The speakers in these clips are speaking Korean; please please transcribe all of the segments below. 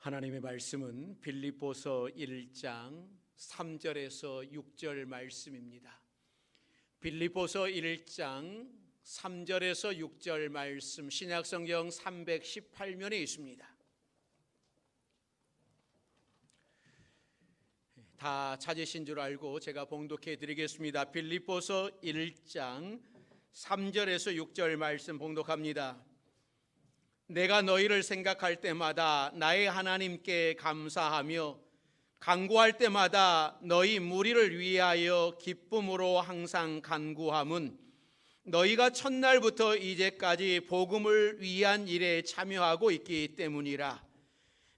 하나님의 말씀은 빌립보서 1장 3절에서 6절 말씀입니다. 빌립보서 1장 3절에서 6절 말씀, 신약성경 318면에 있습니다. 다 찾으신 줄 알고 제가 봉독해 드리겠습니다. 빌립보서 1장 3절에서 6절 말씀 봉독합니다. 내가 너희를 생각할 때마다 나의 하나님께 감사하며 간구할 때마다 너희 무리를 위하여 기쁨으로 항상 간구함은 너희가 첫날부터 이제까지 복음을 위한 일에 참여하고 있기 때문이라.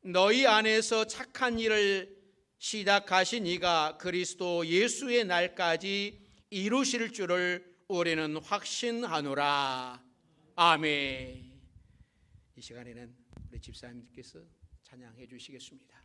너희 안에서 착한 일을 시작하신 이가 그리스도 예수의 날까지 이루실 줄을 우리는 확신하노라. 아멘. 이 시간에는 우리 집사님께서 찬양해 주시겠습니다.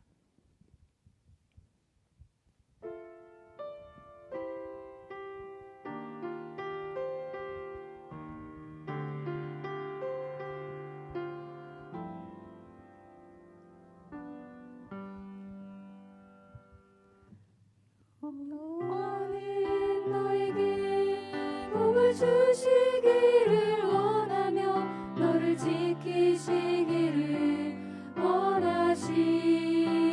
하나님 너에게 복을 주시기를 원하며 너를 지키시기를 원하시네.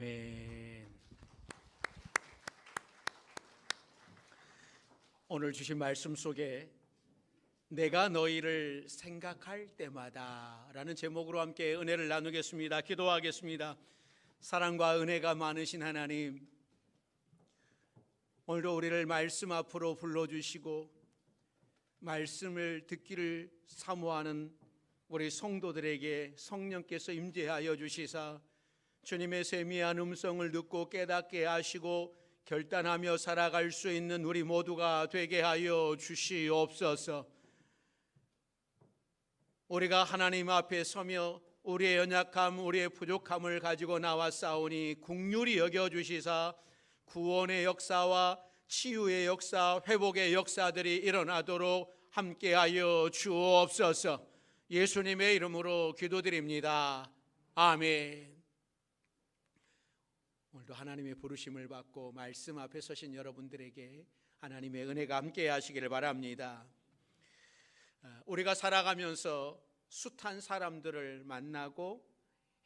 아멘. 오늘 주신 말씀 속에 내가 너희를 생각할 때마다 라는 제목으로 함께 은혜를 나누겠습니다. 기도하겠습니다. 사랑과 은혜가 많으신 하나님, 오늘도 우리를 말씀 앞으로 불러주시고 말씀을 듣기를 사모하는 우리 성도들에게 성령께서 임재하여 주시사 주님의 세미한 음성을 듣고 깨닫게 하시고 결단하며 살아갈 수 있는 우리 모두가 되게 하여 주시옵소서. 우리가 하나님 앞에 서며 우리의 연약함, 우리의 부족함을 가지고 나왔사오니 긍휼히 여겨주시사 구원의 역사와 치유의 역사, 회복의 역사들이 일어나도록 함께하여 주옵소서. 예수님의 이름으로 기도드립니다. 아멘. 오늘도 하나님의 부르심을 받고 말씀 앞에 서신 여러분들에게 하나님의 은혜가 함께 하시기를 바랍니다. 우리가 살아가면서 숱한 사람들을 만나고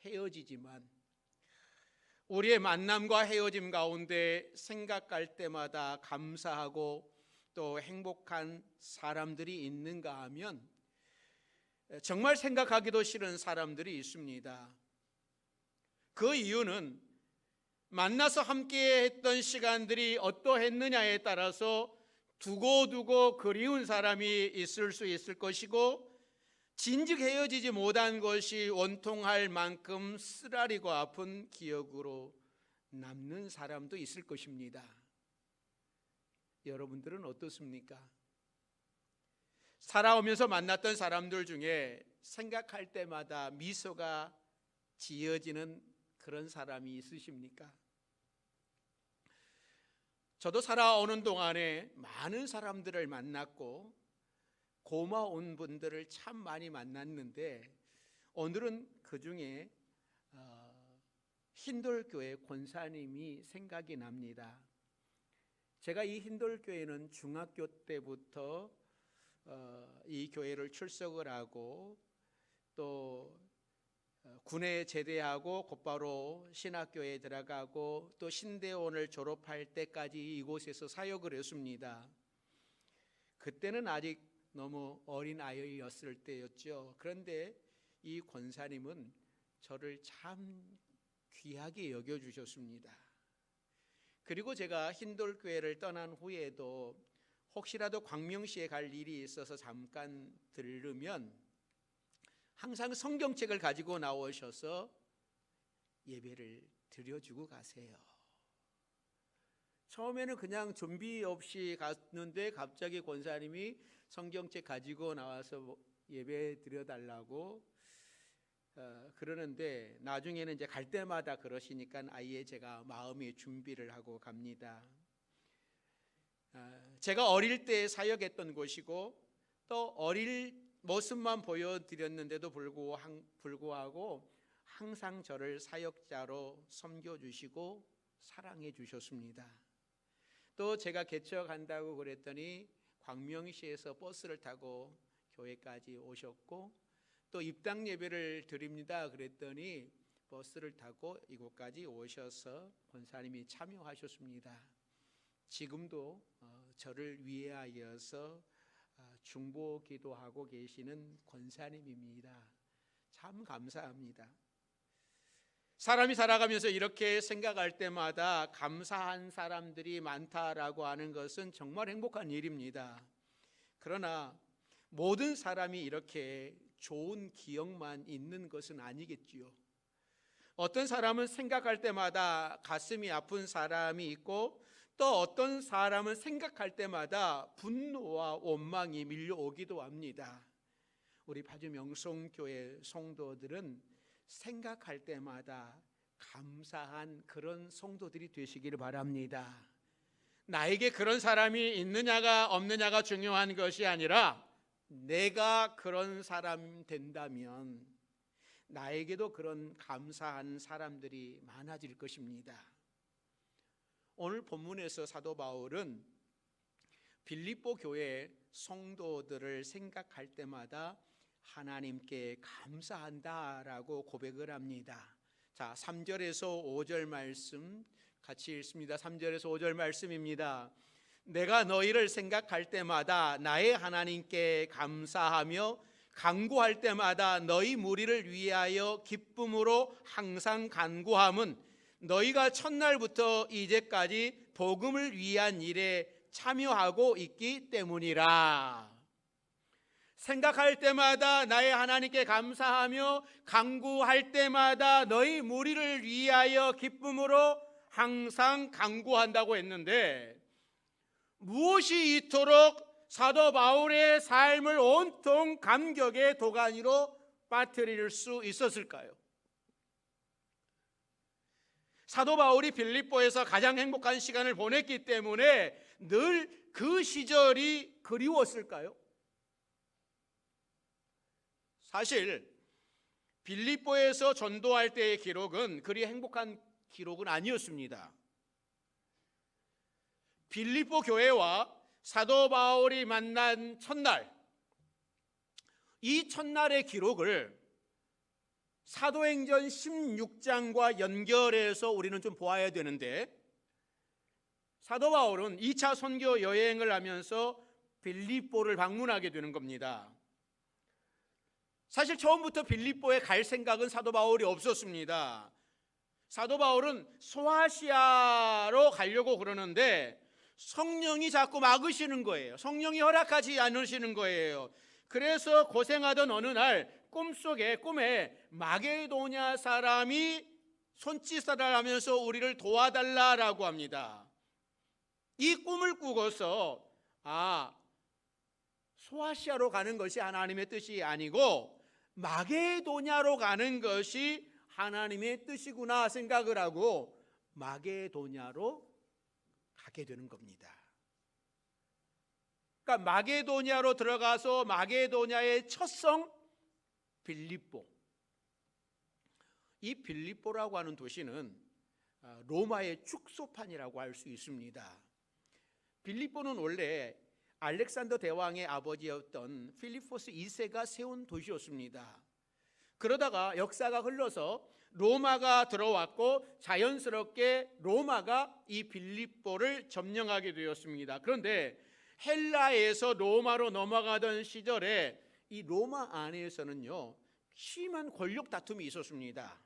헤어지지만 우리의 만남과 헤어짐 가운데 생각할 때마다 감사하고 또 행복한 사람들이 있는가 하면 정말 생각하기도 싫은 사람들이 있습니다. 그 이유는 만나서 함께 했던 시간들이 어떠했느냐에 따라서 두고두고 그리운 사람이 있을 수 있을 것이고 진즉 헤어지지 못한 것이 원통할 만큼 쓰라리고 아픈 기억으로 남는 사람도 있을 것입니다. 여러분들은 어떻습니까? 살아오면서 만났던 사람들 중에 생각할 때마다 미소가 지어지는 그런 사람이 있으십니까? 저도 살아오는 동안에 많은 사람들을 만났고 고마운 분들을 참 많이 만났는데 오늘은 그 중에 흰돌교회 권사님이 생각이 납니다. 제가 이 흰돌교회는 중학교 때부터 이 교회를 출석을 하고 또 군에 제대하고 곧바로 신학교에 들어가고 또 신대원을 졸업할 때까지 이곳에서 사역을 했습니다. 그때는 아직 너무 어린 아이였을 때였죠. 그런데 이 권사님은 저를 참 귀하게 여겨주셨습니다. 그리고 제가 흰돌교회를 떠난 후에도 혹시라도 광명시에 갈 일이 있어서 잠깐 들르면 항상 성경책을 가지고 나오셔서 예배를 드려주고 가세요. 처음에는 그냥 준비 없이 갔는데 갑자기 권사님이 성경책 가지고 나와서 예배 드려달라고 그러는데 나중에는 이제 갈 때마다 그러시니까 아예 제가 마음의 준비를 하고 갑니다. 제가 어릴 때 사역했던 곳이고 또 어릴 모습만 보여드렸는데도 불구하고 항상 저를 사역자로 섬겨주시고 사랑해 주셨습니다. 또 제가 개척한다고 그랬더니 광명시에서 버스를 타고 교회까지 오셨고 또 입당 예배를 드립니다 그랬더니 버스를 타고 이곳까지 오셔서 권사님이 참여하셨습니다. 지금도 저를 위하여서 중보 기도하고 계시는 권사님입니다. 참 감사합니다. 사람이 살아가면서 이렇게 생각할 때마다 감사한 사람들이 많다라고 하는 것은 정말 행복한 일입니다. 그러나 모든 사람이 이렇게 좋은 기억만 있는 것은 아니겠지요. 어떤 사람은 생각할 때마다 가슴이 아픈 사람이 있고 또 어떤 사람은 생각할 때마다 분노와 원망이 밀려오기도 합니다. 우리 파주 명성교회 성도들은 생각할 때마다 감사한 그런 성도들이 되시기를 바랍니다. 나에게 그런 사람이 있느냐가 없느냐가 중요한 것이 아니라 내가 그런 사람 된다면 나에게도 그런 감사한 사람들이 많아질 것입니다. 오늘 본문에서 사도 바울은 빌립보 교회 성도들을 생각할 때마다 하나님께 감사한다라고 고백을 합니다. 자, 3절에서 5절 말씀 같이 읽습니다. 3절에서 5절 말씀입니다. 내가 너희를 생각할 때마다 나의 하나님께 감사하며 간구할 때마다 너희 무리를 위하여 기쁨으로 항상 간구함은 너희가 첫날부터 이제까지 복음을 위한 일에 참여하고 있기 때문이라. 생각할 때마다 나의 하나님께 감사하며 간구할 때마다 너희 무리를 위하여 기쁨으로 항상 간구한다고 했는데, 무엇이 이토록 사도 바울의 삶을 온통 감격의 도가니로 빠뜨릴 수 있었을까요? 사도 바울이 빌립보에서 가장 행복한 시간을 보냈기 때문에 늘 그 시절이 그리웠을까요? 사실 빌립보에서 전도할 때의 기록은 그리 행복한 기록은 아니었습니다. 빌립보 교회와 사도 바울이 만난 첫날, 이 첫날의 기록을 사도행전 16장과 연결해서 우리는 좀 보아야 되는데, 사도 바울은 2차 선교 여행을 하면서 빌립보를 방문하게 되는 겁니다. 사실 처음부터 빌립보에 갈 생각은 사도 바울이 없었습니다. 사도 바울은 소아시아로 가려고 그러는데 성령이 자꾸 막으시는 거예요. 성령이 허락하지 않으시는 거예요. 그래서 고생하던 어느 날 꿈에 마게도냐 사람이 손짓을 하면서 우리를 도와달라라고 합니다. 이 꿈을 꾸고서 소아시아로 가는 것이 하나님의 뜻이 아니고 마게도냐로 가는 것이 하나님의 뜻이구나 생각을 하고 마게도냐로 가게 되는 겁니다. 그러니까 마게도냐로 들어가서 마게도냐의 첫 성 빌립보. 이 빌립보라고 하는 도시는 로마의 축소판이라고 할 수 있습니다. 빌립보는 원래 알렉산더 대왕의 아버지였던 필리포스 2세가 세운 도시였습니다. 그러다가 역사가 흘러서 로마가 들어왔고 자연스럽게 로마가 이 빌립보를 점령하게 되었습니다. 그런데 헬라에서 로마로 넘어가던 시절에 이 로마 안에서는요, 심한 권력 다툼이 있었습니다.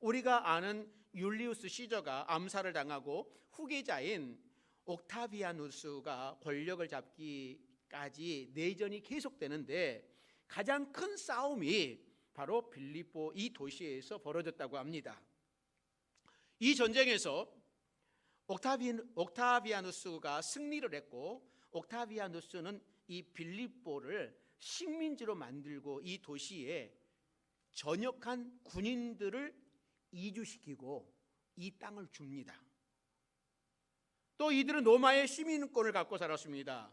우리가 아는 율리우스 시저가 암살을 당하고 후계자인 옥타비아누스가 권력을 잡기까지 내전이 계속되는데 가장 큰 싸움이 바로 빌립보 이 도시에서 벌어졌다고 합니다. 이 전쟁에서 옥타비아누스가 승리를 했고, 옥타비아누스는 이 빌립보를 식민지로 만들고 이 도시에 전역한 군인들을 이주시키고 이 땅을 줍니다. 또 이들은 로마의 시민권을 갖고 살았습니다.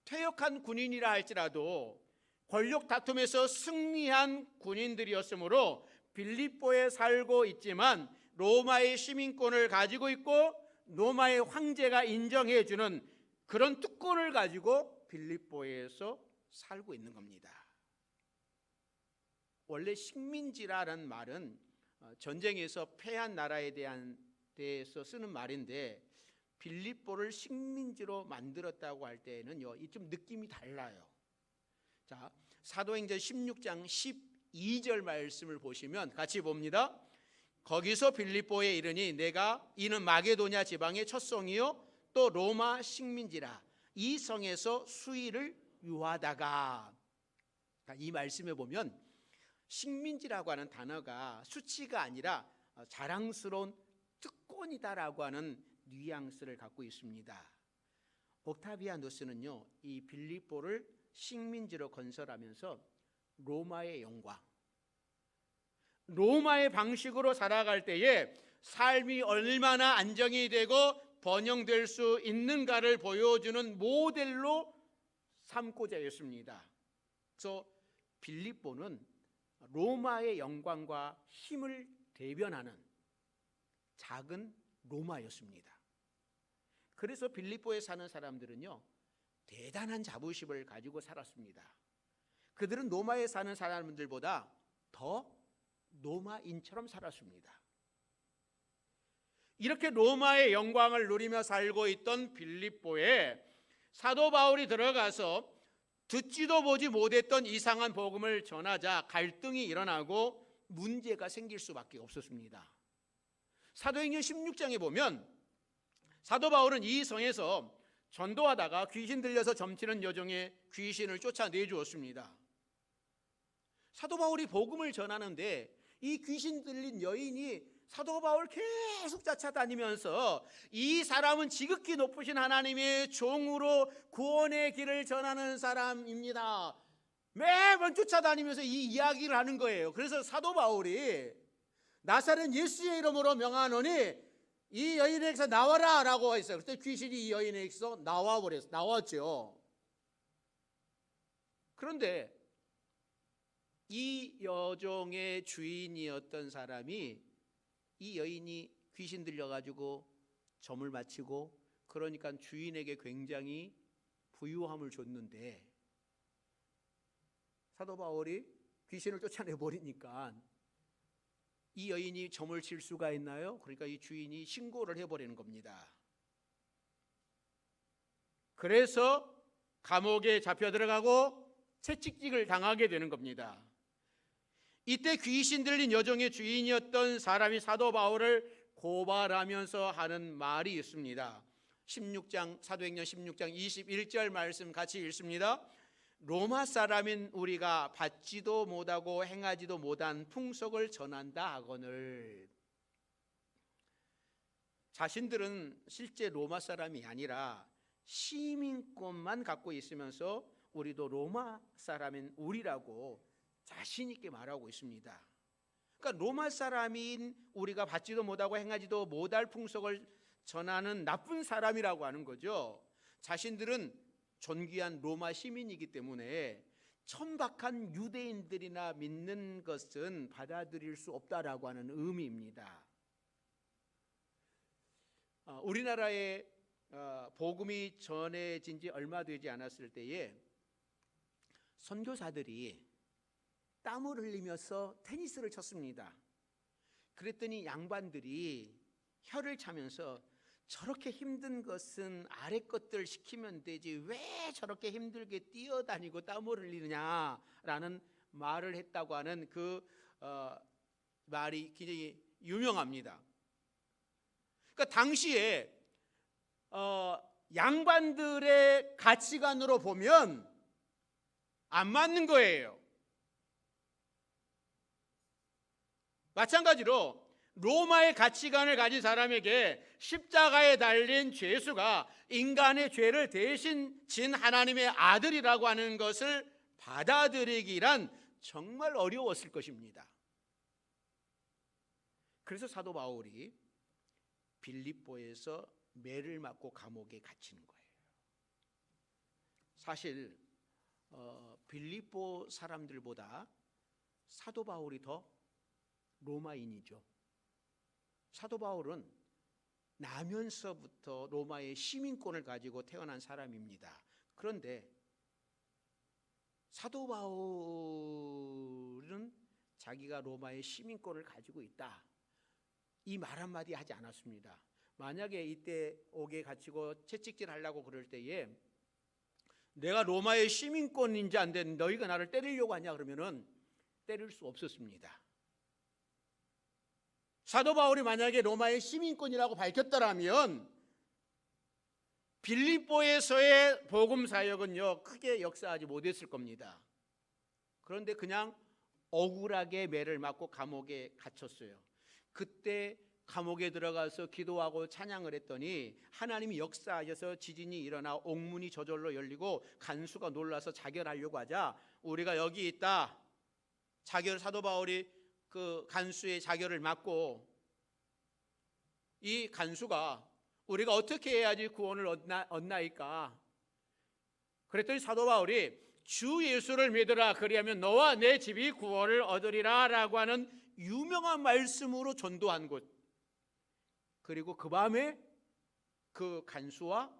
퇴역한 군인이라 할지라도 권력 다툼에서 승리한 군인들이었으므로 빌립보에 살고 있지만 로마의 시민권을 가지고 있고 로마의 황제가 인정해주는 그런 특권을 가지고 빌립보에서 살고 있는 겁니다. 원래 식민지라는 말은 전쟁에서 패한 나라에 대해서 쓰는 말인데, 빌립보를 식민지로 만들었다고 할 때는요, 이 좀 느낌이 달라요. 자, 사도행전 16장 12절 말씀을 보시면 같이 봅니다. 거기서 빌립보에 이르니 이는 마게도냐 지방의 첫 성이요 또 로마 식민지라. 이 성에서 수일을 유하다가, 이 말씀에 보면 식민지라고 하는 단어가 수치가 아니라 자랑스러운 특권이다라고 하는 뉘앙스를 갖고 있습니다. 옥타비아누스는요, 이 빌립보를 식민지로 건설하면서 로마의 영광, 로마의 방식으로 살아갈 때에 삶이 얼마나 안정이 되고 번영될 수 있는가를 보여주는 모델로 삼고자 했습니다. 그래서 빌립보는 로마의 영광과 힘을 대변하는 작은 로마였습니다. 그래서 빌립보에 사는 사람들은요, 대단한 자부심을 가지고 살았습니다. 그들은 로마에 사는 사람들보다 더 로마인처럼 살았습니다. 이렇게 로마의 영광을 누리며 살고 있던 빌립보에 사도 바울이 들어가서 듣지도 보지 못했던 이상한 복음을 전하자 갈등이 일어나고 문제가 생길 수밖에 없었습니다. 사도행전 16장에 보면 사도 바울은 이 성에서 전도하다가 귀신 들려서 점치는 여종의 귀신을 쫓아내 주었습니다. 사도 바울이 복음을 전하는데 이 귀신 들린 여인이 사도 바울 계속 쫓아다니면서 이 사람은 지극히 높으신 하나님의 종으로 구원의 길을 전하는 사람입니다. 매번 쫓아다니면서 이 이야기를 하는 거예요. 그래서 사도 바울이 나사렛 예수의 이름으로 명하노니 이 여인에게서 나와라 라고 했어요. 그때 귀신이 이 여인에게서 나왔죠. 그런데 이 여종의 주인이었던 사람이 이 여인이 귀신 들려가지고 점을 마치고 그러니까 주인에게 굉장히 부유함을 줬는데 사도 바울이 귀신을 쫓아내버리니까 이 여인이 점을 칠 수가 있나요? 그러니까 이 주인이 신고를 해버리는 겁니다. 그래서 감옥에 잡혀 들어가고 채찍질을 당하게 되는 겁니다. 이때 귀신 들린 여종의 주인이었던 사람이 사도 바울을 고발하면서 하는 말이 있습니다. 16장 사도행전 16장 21절 말씀 같이 읽습니다. 로마 사람인 우리가 받지도 못하고 행하지도 못한 풍속을 전한다 하거늘. 자신들은 실제 로마 사람이 아니라 시민권만 갖고 있으면서 우리도 로마 사람인 우리라고 자신 있게 말하고 있습니다. 그러니까 로마 사람인 우리가 받지도 못하고 행하지도 못할 풍속을 전하는 나쁜 사람이라고 하는 거죠. 자신들은 존귀한 로마 시민이기 때문에 천박한 유대인들이나 믿는 것은 받아들일 수 없다라고 하는 의미입니다. 우리나라에 복음이 전해진 지 얼마 되지 않았을 때에 선교사들이 땀을 흘리면서 테니스를 쳤습니다. 그랬더니 양반들이 혀를 차면서 저렇게 힘든 것은 아래 것들 시키면 되지 왜 저렇게 힘들게 뛰어다니고 땀을 흘리느냐라는 말을 했다고 하는 그 말이 굉장히 유명합니다. 그러니까 당시에 양반들의 가치관으로 보면 안 맞는 거예요. 마찬가지로 로마의 가치관을 가진 사람에게 십자가에 달린 죄수가 인간의 죄를 대신 진 하나님의 아들이라고 하는 것을 받아들이기란 정말 어려웠을 것입니다. 그래서 사도 바울이 빌립보에서 매를 맞고 감옥에 갇히는 거예요. 사실 빌립보 사람들보다 사도 바울이 더 로마인이죠. 사도 바울은 나면서부터 로마의 시민권을 가지고 태어난 사람입니다. 그런데 사도 바울은 자기가 로마의 시민권을 가지고 있다, 이 말 한마디 하지 않았습니다. 만약에 이때 옥에 갇히고 채찍질 하려고 그럴 때에 내가 로마의 시민권인지 안 되는 너희가 나를 때리려고 하냐 그러면은 때릴 수 없었습니다. 사도 바울이 만약에 로마의 시민권이라고 밝혔더라면 빌립보에서의 복음 사역은요 크게 역사하지 못했을 겁니다. 그런데 그냥 억울하게 매를 맞고 감옥에 갇혔어요. 그때 감옥에 들어가서 기도하고 찬양을 했더니 하나님이 역사하셔서 지진이 일어나 옥문이 저절로 열리고 간수가 놀라서 자결하려고 하자 우리가 여기 있다, 사도 바울이 그 간수의 자결을 막고 이 간수가 우리가 어떻게 해야지 구원을 얻나이까? 그랬더니 사도 바울이 주 예수를 믿으라, 그리하면 너와 내 집이 구원을 얻으리라 라고 하는 유명한 말씀으로 전도한 곳. 그리고 그 밤에 그 간수와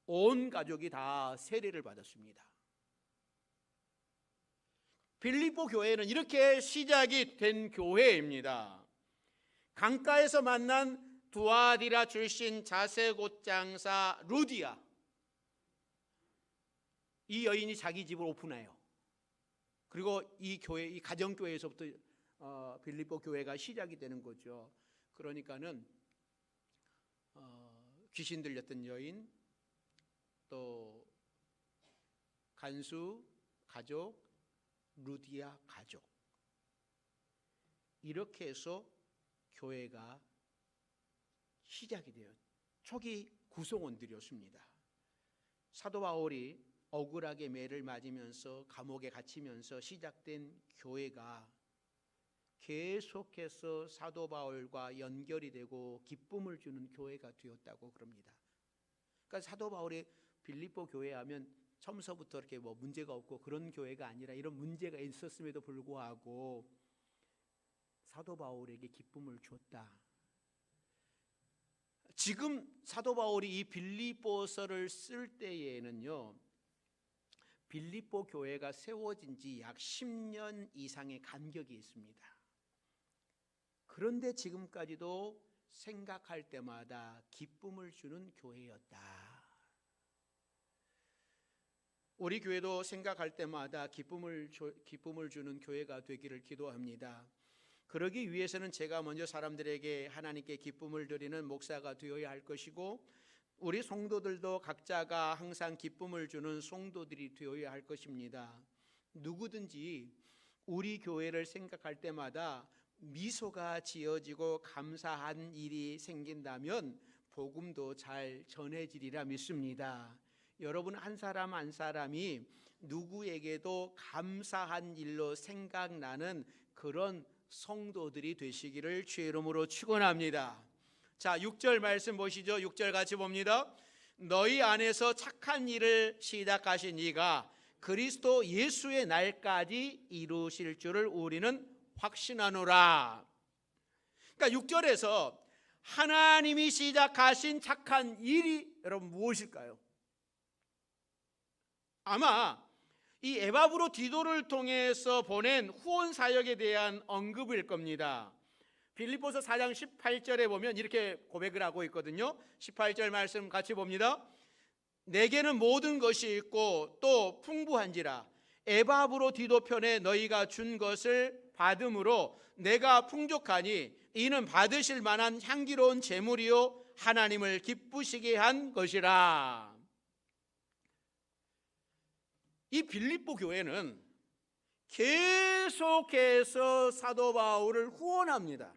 온 가족이 다 세례를 받았습니다. 빌립보 교회는 이렇게 시작이 된 교회입니다. 강가에서 만난 두아디라 출신 자세곶 장사 루디아, 이 여인이 자기 집을 오픈해요. 그리고 이 교회, 이 가정교회에서부터 빌립보 교회가 시작이 되는 거죠. 그러니까는 귀신 들렸던 여인, 또 간수 가족, 루디아 가족, 이렇게 해서 교회가 시작이 돼요. 초기 구성원들이었습니다. 사도 바울이 억울하게 매를 맞으면서 감옥에 갇히면서 시작된 교회가 계속해서 사도 바울과 연결이 되고 기쁨을 주는 교회가 되었다고 그럽니다. 그러니까 사도 바울이 빌립보 교회 하면 처음서부터 이렇게 뭐 문제가 없고 그런 교회가 아니라 이런 문제가 있었음에도 불구하고 사도 바울에게 기쁨을 줬다. 지금 사도 바울이 이 빌립보서를 쓸 때에는요, 빌립보 교회가 세워진 지 약 10년 이상의 간격이 있습니다. 그런데 지금까지도 생각할 때마다 기쁨을 주는 교회였다. 우리 교회도 생각할 때마다 기쁨을 주는 교회가 되기를 기도합니다. 그러기 위해서는 제가 먼저 사람들에게 하나님께 기쁨을 드리는 목사가 되어야 할 것이고, 우리 성도들도 각자가 항상 기쁨을 주는 성도들이 되어야 할 것입니다. 누구든지 우리 교회를 생각할 때마다 미소가 지어지고 감사한 일이 생긴다면 복음도 잘 전해지리라 믿습니다. 여러분 한 사람 한 사람이 누구에게도 감사한 일로 생각나는 그런 성도들이 되시기를 주의 이름으로 축원합니다. 자, 6절 말씀 보시죠. 6절 같이 봅니다. 너희 안에서 착한 일을 시작하신 이가 그리스도 예수의 날까지 이루실 줄을 우리는 확신하노라. 그러니까 6절에서 하나님이 시작하신 착한 일이 여러분 무엇일까요? 아마 이 에바브로 디도를 통해서 보낸 후원 사역에 대한 언급일 겁니다. 빌립보서 4장 18절에 보면 이렇게 고백을 하고 있거든요. 18절 말씀 같이 봅니다. 내게는 모든 것이 있고 또 풍부한지라 에바브로 디도 편에 너희가 준 것을 받음으로 내가 풍족하니 이는 받으실 만한 향기로운 제물이요 하나님을 기쁘시게 한 것이라. 이 빌립보 교회는 계속해서 사도 바울을 후원합니다.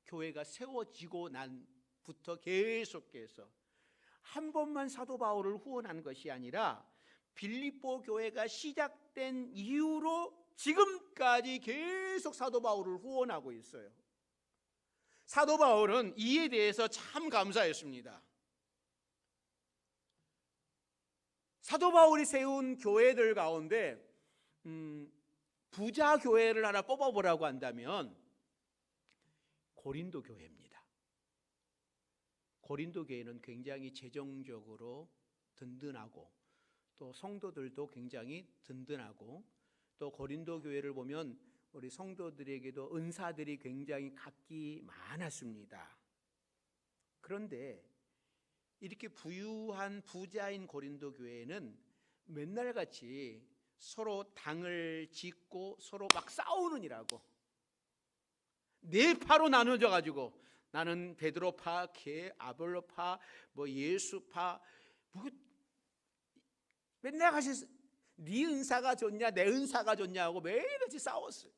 교회가 세워지고 난부터 계속해서 한 번만 사도 바울을 후원한 것이 아니라 빌립보 교회가 시작된 이후로 지금까지 계속 사도 바울을 후원하고 있어요. 사도 바울은 이에 대해서 참 감사했습니다. 사도 바울이 세운 교회들 가운데 부자 교회를 하나 뽑아보라고 한다면 고린도 교회입니다. 고린도 교회는 굉장히 재정적으로 든든하고 또 성도들도 굉장히 든든하고 또 고린도 교회를 보면 우리 성도들에게도 은사들이 굉장히 각기 많았습니다. 그런데 이렇게 부유한 부자인 고린도 교회는 맨날 같이 서로 당을 짓고 서로 막 싸우느니라고 네 파로 나눠져 가지고 나는 베드로파, 걔 아볼로파, 뭐 예수파, 뭐 맨날 같이 네 은사가 좋냐 내 은사가 좋냐고 매일같이 싸웠어요.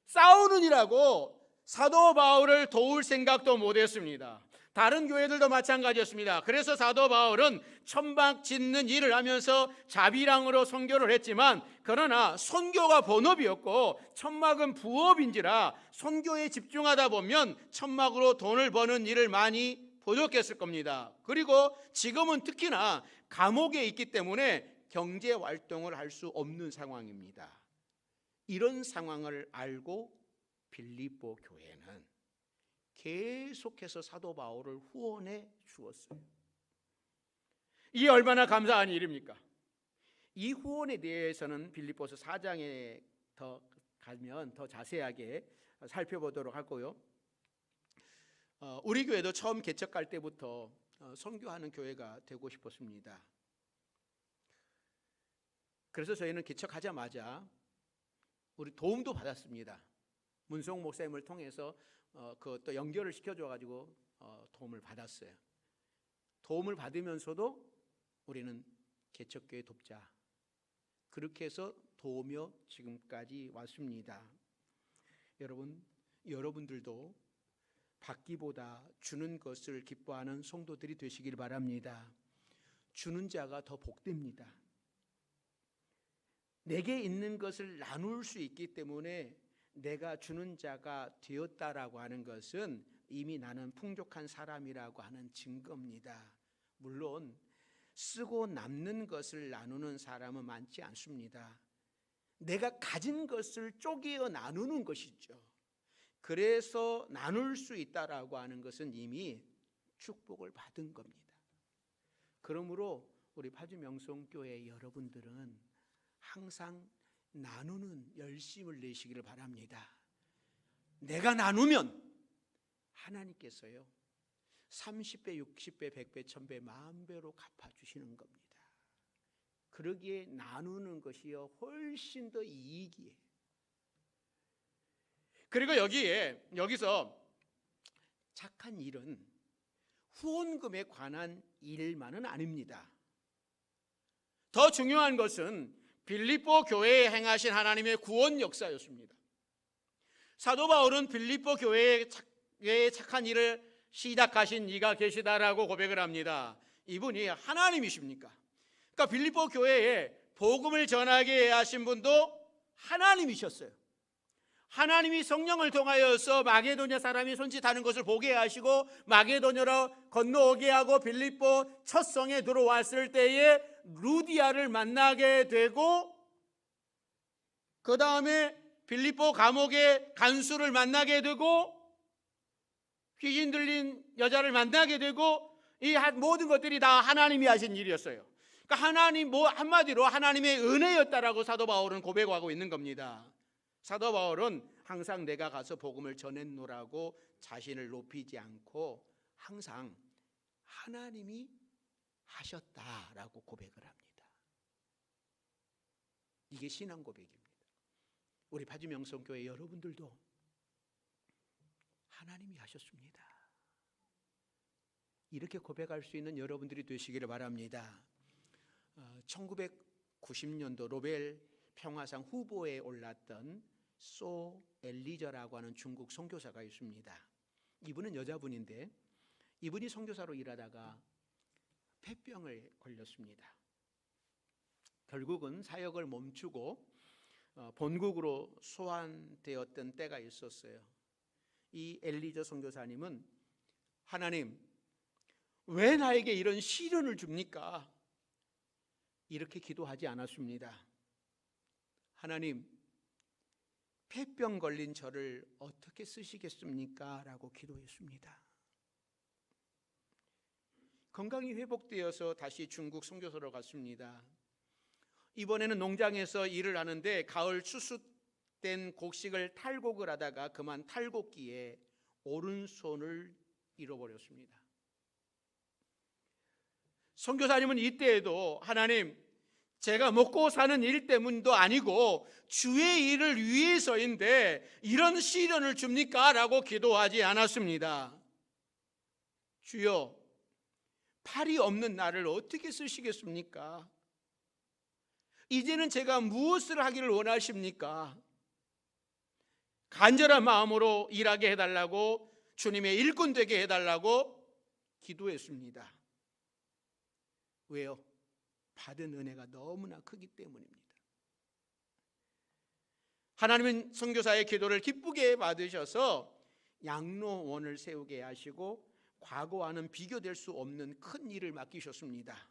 싸우느니라고 사도 바울을 도울 생각도 못했습니다. 다른 교회들도 마찬가지였습니다. 그래서 사도 바울은 천막 짓는 일을 하면서 자비랑으로 선교를 했지만, 그러나 선교가 본업이었고 천막은 부업인지라 선교에 집중하다 보면 천막으로 돈을 버는 일을 많이 부족했을 겁니다. 그리고 지금은 특히나 감옥에 있기 때문에 경제 활동을 할 수 없는 상황입니다. 이런 상황을 알고 빌립보 교회는 계속해서 사도 바울을 후원해 주었어요. 이게 얼마나 감사한 일입니까? 이 후원에 대해서는 빌립보서 4장에 더 가면 더 자세하게 살펴보도록 하고요. 우리 교회도 처음 개척할 때부터 선교하는 교회가 되고 싶었습니다. 그래서 저희는 개척하자마자 우리 도움도 받았습니다. 문성 목사님을 통해서 그것도 연결을 시켜줘가지고 도움을 받았어요. 도움을 받으면서도 우리는 개척교회 돕자, 그렇게 해서 도우며 지금까지 왔습니다. 여러분들도 받기보다 주는 것을 기뻐하는 성도들이 되시길 바랍니다. 주는 자가 더 복됩니다. 내게 있는 것을 나눌 수 있기 때문에 내가 주는 자가 되었다라고 하는 것은 이미 나는 풍족한 사람이라고 하는 증거입니다. 물론 쓰고 남는 것을 나누는 사람은 많지 않습니다. 내가 가진 것을 쪼개어 나누는 것이죠. 그래서 나눌 수 있다라고 하는 것은 이미 축복을 받은 겁니다. 그러므로 우리 파주명성교회 여러분들은 항상 나누는 열심을 내시기를 바랍니다. 내가 나누면 하나님께서요 30배, 60배, 100배, 1000배, 만배로 갚아주시는 겁니다. 그러기에 나누는 것이요 훨씬 더 이익이에요. 그리고 여기서 착한 일은 후원금에 관한 일만은 아닙니다. 더 중요한 것은 빌립보 교회에 행하신 하나님의 구원 역사였습니다. 사도 바울은 빌립보 교회의 착한 일을 시작하신 이가 계시다라고 고백을 합니다. 이분이 하나님이십니까? 그러니까 빌립보 교회에 복음을 전하게 하신 분도 하나님이셨어요. 하나님이 성령을 통하여서 마게도냐 사람이 손짓하는 것을 보게 하시고 마게도냐로 건너오게 하고 빌립보 첫 성에 들어왔을 때에 루디아를 만나게 되고, 그 다음에 빌립보 감옥의 간수를 만나게 되고, 귀신 들린 여자를 만나게 되고, 이 모든 것들이 다 하나님이 하신 일이었어요. 그러니까 한마디로 하나님의 은혜였다라고 사도 바울은 고백하고 있는 겁니다. 사도 바울은 항상 내가 가서 복음을 전했노라고 자신을 높이지 않고 항상 하나님이 하셨다라고 고백을 합니다. 이게 신앙 고백입니다. 우리 파주명성교회 여러분들도 하나님이 하셨습니다. 이렇게 고백할 수 있는 여러분들이 되시기를 바랍니다. 1990년도 노벨 평화상 후보에 올랐던 소 엘리저라고 하는 중국 선교사가 있습니다. 이분은 여자분인데 이분이 선교사로 일하다가 폐병을 걸렸습니다. 결국은 사역을 멈추고 본국으로 소환되었던 때가 있었어요. 이 엘리저 선교사님은 하나님, 왜 나에게 이런 시련을 줍니까? 이렇게 기도하지 않았습니다. 하나님, 폐병 걸린 저를 어떻게 쓰시겠습니까? 라고 기도했습니다. 건강이 회복되어서 다시 중국 선교사로 갔습니다. 이번에는 농장에서 일을 하는데 가을 추수된 곡식을 탈곡을 하다가 그만 탈곡기에 오른손을 잃어버렸습니다. 선교사님은 이때에도 하나님, 제가 먹고 사는 일 때문도 아니고 주의 일을 위해서인데 이런 시련을 줍니까? 라고 기도하지 않았습니다. 주여, 팔이 없는 나를 어떻게 쓰시겠습니까? 이제는 제가 무엇을 하기를 원하십니까? 간절한 마음으로 일하게 해달라고, 주님의 일꾼 되게 해달라고 기도했습니다. 왜요? 받은 은혜가 너무나 크기 때문입니다. 하나님은 선교사의 기도를 기쁘게 받으셔서 양로원을 세우게 하시고 과거와는 비교될 수 없는 큰 일을 맡기셨습니다.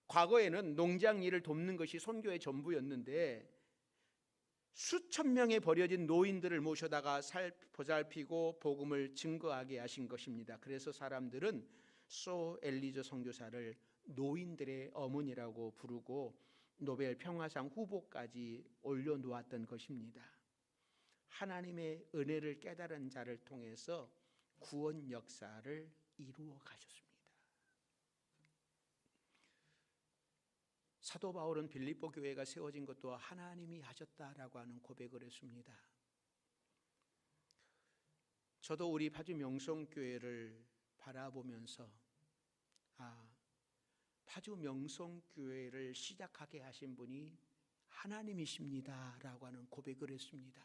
과거에는 농장 일을 돕는 것이 선교의 전부였는데 수천 명의 버려진 노인들을 모셔다가 보살피고 복음을 증거하게 하신 것입니다. 그래서 사람들은 소 엘리저 선교사를 노인들의 어머니라고 부르고 노벨 평화상 후보까지 올려놓았던 것입니다. 하나님의 은혜를 깨달은 자를 통해서 구원 역사를 이루어 가셨습니다. 사도 바울은 빌립보 교회가 세워진 것도 하나님이 하셨다라고 하는 고백을 했습니다. 저도 우리 파주 명성교회를 바라보면서 파주 명성교회를 시작하게 하신 분이 하나님이십니다 라고 하는 고백을 했습니다.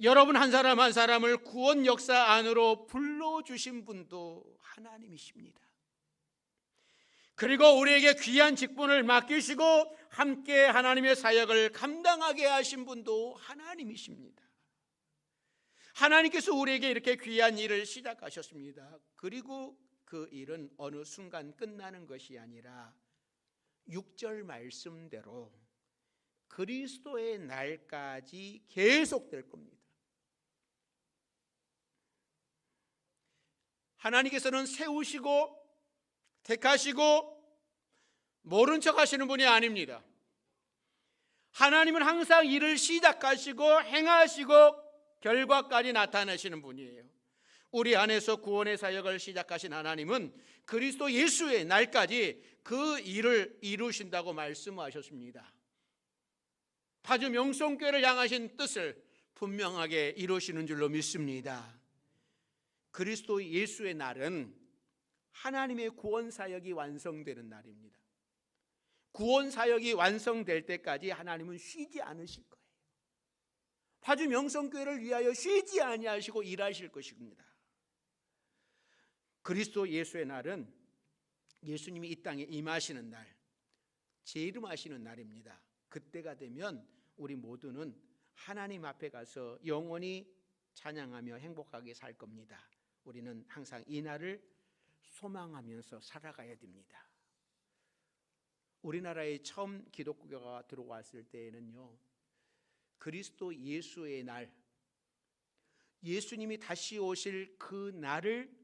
여러분 한 사람 한 사람을 구원 역사 안으로 불러주신 분도 하나님이십니다. 그리고 우리에게 귀한 직분을 맡기시고 함께 하나님의 사역을 감당하게 하신 분도 하나님이십니다. 하나님께서 우리에게 이렇게 귀한 일을 시작하셨습니다. 그리고 그 일은 어느 순간 끝나는 것이 아니라 6절 말씀대로 그리스도의 날까지 계속될 겁니다. 하나님께서는 세우시고 택하시고 모른 척 하시는 분이 아닙니다. 하나님은 항상 일을 시작하시고 행하시고 결과까지 나타내시는 분이에요. 우리 안에서 구원의 사역을 시작하신 하나님은 그리스도 예수의 날까지 그 일을 이루신다고 말씀하셨습니다. 파주 명성교회를 향하신 뜻을 분명하게 이루시는 줄로 믿습니다. 그리스도 예수의 날은 하나님의 구원 사역이 완성되는 날입니다. 구원 사역이 완성될 때까지 하나님은 쉬지 않으실 거예요. 파주 명성교회를 위하여 쉬지 아니하시고 일하실 것입니다. 그리스도 예수의 날은 예수님이 이 땅에 임하시는 날, 재림하시는 날입니다. 그때가 되면 우리 모두는 하나님 앞에 가서 영원히 찬양하며 행복하게 살 겁니다. 우리는 항상 이 날을 소망하면서 살아가야 됩니다. 우리나라에 처음 기독교가 들어왔을 때에는요, 그리스도 예수의 날, 예수님이 다시 오실 그 날을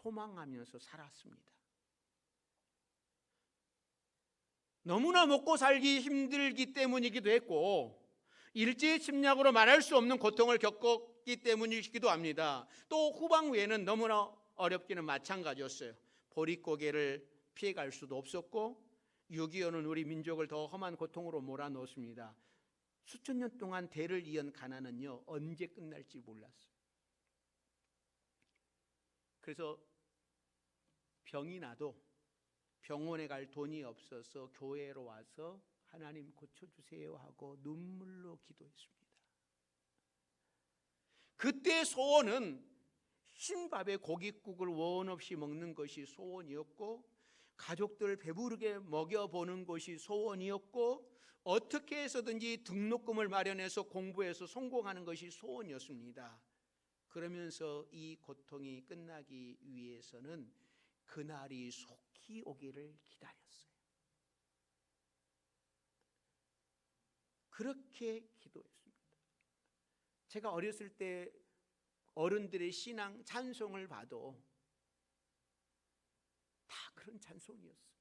소망하면서 살았습니다. 너무나 먹고 살기 힘들기 때문이기도 했고, 일제 침략으로 말할 수 없는 고통을 겪었기 때문이기도 합니다. 또 후방위에는 너무나 어렵기는 마찬가지였어요. 보릿고개를 피해갈 수도 없었고 6.25는 우리 민족을 더 험한 고통으로 몰아넣었습니다. 수천 년 동안 대를 이은 가난은요, 언제 끝날지 몰랐어요. 그래서 병이 나도 병원에 갈 돈이 없어서 교회로 와서 하나님 고쳐주세요 하고 눈물로 기도했습니다. 그때 소원은 흰밥에 고깃국을 원 없이 먹는 것이 소원이었고, 가족들 배부르게 먹여보는 것이 소원이었고, 어떻게 해서든지 등록금을 마련해서 공부해서 성공하는 것이 소원이었습니다. 그러면서 이 고통이 끝나기 위해서는 그날이 속히 오기를 기다렸어요. 그렇게 기도했습니다. 제가 어렸을 때 어른들의 신앙 찬송을 봐도 다 그런 찬송이었어요.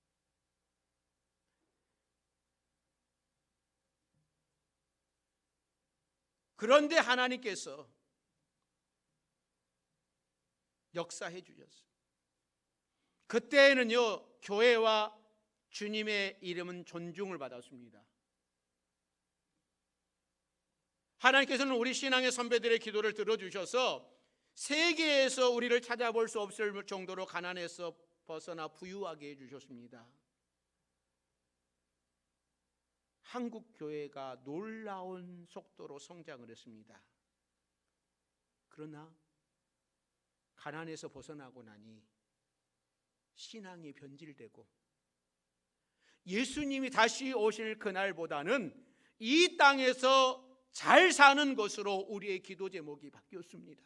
그런데 하나님께서 역사해 주셨어요. 그때는요, 교회와 주님의 이름은 존중을 받았습니다. 하나님께서는 우리 신앙의 선배들의 기도를 들어주셔서 세계에서 우리를 찾아볼 수 없을 정도로 가난에서 벗어나 부유하게 해주셨습니다. 한국 교회가 놀라운 속도로 성장을 했습니다. 그러나 가난에서 벗어나고 나니 신앙이 변질되고 예수님이 다시 오실 그날보다는 이 땅에서 잘 사는 것으로 우리의 기도 제목이 바뀌었습니다.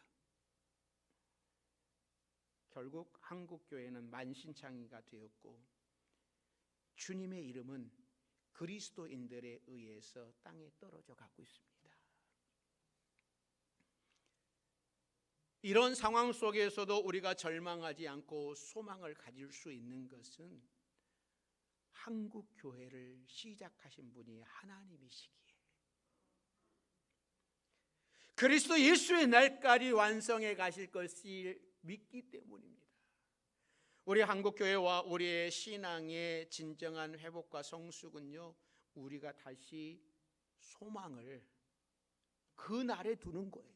결국 한국교회는 만신창이가 되었고 주님의 이름은 그리스도인들에 의해서 땅에 떨어져 가고 있습니다. 이런 상황 속에서도 우리가 절망하지 않고 소망을 가질 수 있는 것은 한국 교회를 시작하신 분이 하나님이시기에 그리스도 예수의 날까지 완성해 가실 것을 믿기 때문입니다. 우리 한국교회와 우리의 신앙의 진정한 회복과 성숙은요, 우리가 다시 소망을 그 날에 두는 거예요.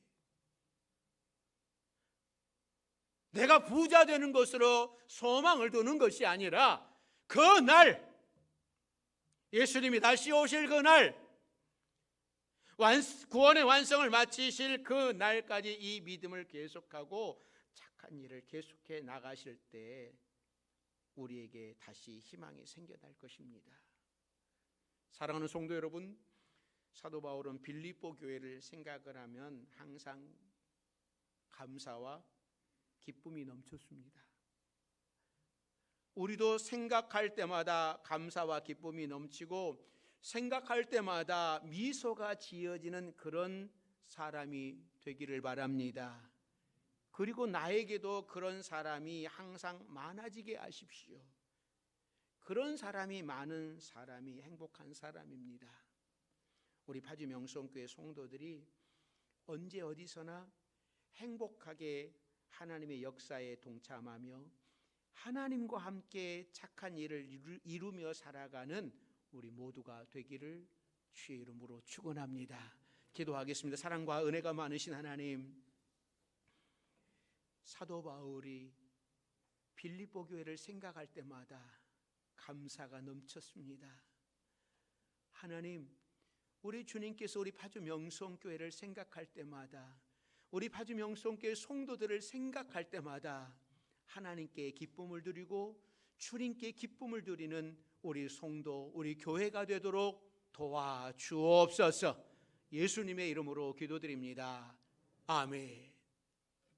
내가 부자 되는 것으로 소망을 두는 것이 아니라 그 날, 예수님이 다시 오실 그 날, 구원의 완성을 마치실 그 날까지 이 믿음을 계속하고 착한 일을 계속해 나가실 때 우리에게 다시 희망이 생겨날 것입니다. 사랑하는 성도 여러분, 사도 바울은 빌립보 교회를 생각을 하면 항상 감사와 기쁨이 넘쳤습니다. 우리도 생각할 때마다 감사와 기쁨이 넘치고 생각할 때마다 미소가 지어지는 그런 사람이 되기를 바랍니다. 그리고 나에게도 그런 사람이 항상 많아지게 하십시오. 그런 사람이 많은 사람이 행복한 사람입니다. 우리 파주 명성교회 성도들이 언제 어디서나 행복하게 하나님의 역사에 동참하며 하나님과 함께 착한 일을 이루며 살아가는 우리 모두가 되기를 주의 이름으로 축원합니다. 기도하겠습니다. 사랑과 은혜가 많으신 하나님, 사도 바울이 빌립보 교회를 생각할 때마다 감사가 넘쳤습니다. 하나님, 우리 주님께서 우리 파주 명성교회를 생각할 때마다, 우리 파주 명성교회 성도들을 생각할 때마다 하나님께 기쁨을 드리고 주님께 기쁨을 드리는 우리 성도, 우리 교회가 되도록 도와주옵소서. 예수님의 이름으로 기도드립니다. 아멘.